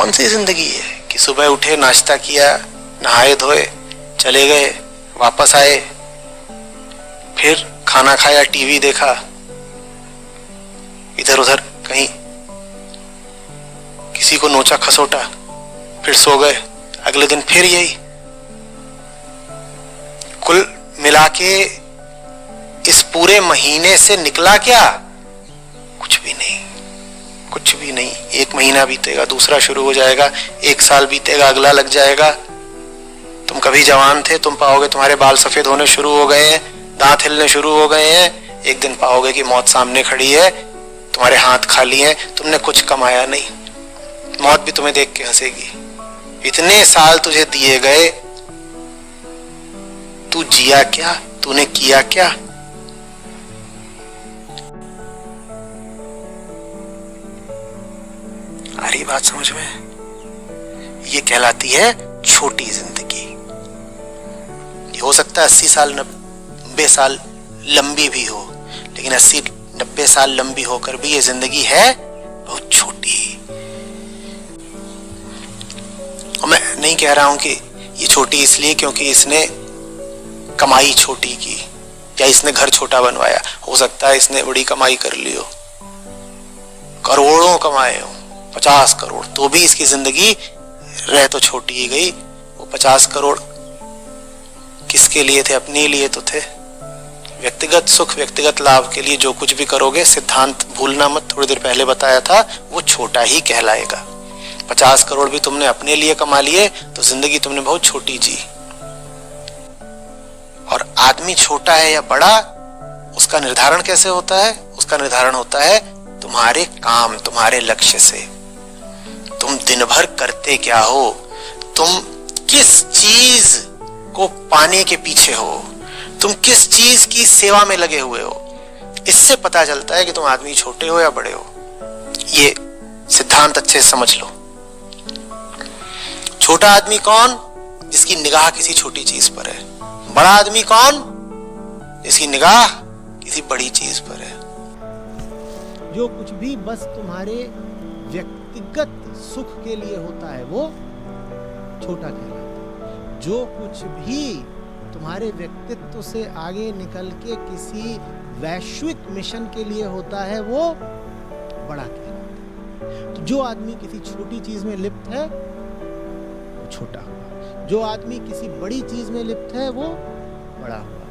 कौन सी जिंदगी है कि सुबह उठे, नाश्ता किया, नहाए धोए, चले गए, वापस आए, फिर खाना खाया, टीवी देखा, इधर उधर कहीं किसी को नोचा खसोटा, फिर सो गए, अगले दिन फिर यही। कुल मिला के इस पूरे महीने से निकला क्या? कुछ भी नहीं, कुछ भी नहीं। एक महीना बीतेगा, दूसरा शुरू हो जाएगा, एक साल बीतेगा, अगला लग जाएगा। तुम कभी जवान थे, तुम पाओगे तुम्हारे बाल सफेद होने शुरू हो गए हैं, दांत हिलने शुरू हो गए हैं। एक दिन पाओगे कि मौत सामने खड़ी है, तुम्हारे हाथ खाली हैं, तुमने कुछ कमाया नहीं, मौत भी तुम्हें देख के हंसेगी। इतने साल तुझे दिए गए, तू जिया क्या? तूने किया क्या? आ रही बात समझ में? ये कहलाती है छोटी जिंदगी। ये हो सकता है 80 साल 90 साल लंबी भी हो, लेकिन 80-90 साल लंबी होकर भी ये जिंदगी है बहुत छोटी। और मैं नहीं कह रहा हूं कि ये छोटी इसलिए क्योंकि इसने कमाई छोटी की या इसने घर छोटा बनवाया। हो सकता है इसने बड़ी कमाई कर ली हो, करोड़ों कमाए हो, 50 करोड़, तो भी इसकी जिंदगी रह तो छोटी ही गई। वो 50 करोड़ किसके लिए थे? अपने लिए तो थे। व्यक्तिगत सुख, व्यक्तिगत लाभ के लिए जो कुछ भी करोगे, सिद्धांत भूलना मत, थोड़ी देर पहले बताया था, वो छोटा ही कहलाएगा। 50 करोड़ भी तुमने अपने लिए कमा लिए तो जिंदगी तुमने बहुत छोटी जी। और आदमी छोटा है या बड़ा, उसका निर्धारण कैसे होता है? उसका निर्धारण होता है तुम्हारे काम, तुम्हारे लक्ष्य से। तुम दिन भर करते क्या हो, तुम किस चीज को पाने के पीछे हो, तुम किस चीज की सेवा में लगे हुए हो। इससे पता चलता है कि तुम आदमी छोटे हो या बड़े हो। ये सिद्धांत अच्छे से समझ लो। छोटा आदमी कौन? जिसकी निगाह किसी छोटी चीज पर है। बड़ा आदमी कौन? जिसकी निगाह किसी बड़ी चीज पर है। जो कुछ भी बस तुम्हारे व्यक्तिगत सुख के लिए होता है वो छोटा कहलाता है। जो कुछ भी तुम्हारे व्यक्तित्व से आगे निकल के किसी वैश्विक मिशन के लिए होता है वो बड़ा कहलाता है। तो जो आदमी किसी छोटी चीज में लिप्त है वो छोटा हुआ, जो आदमी किसी बड़ी चीज में लिप्त है वो बड़ा हुआ।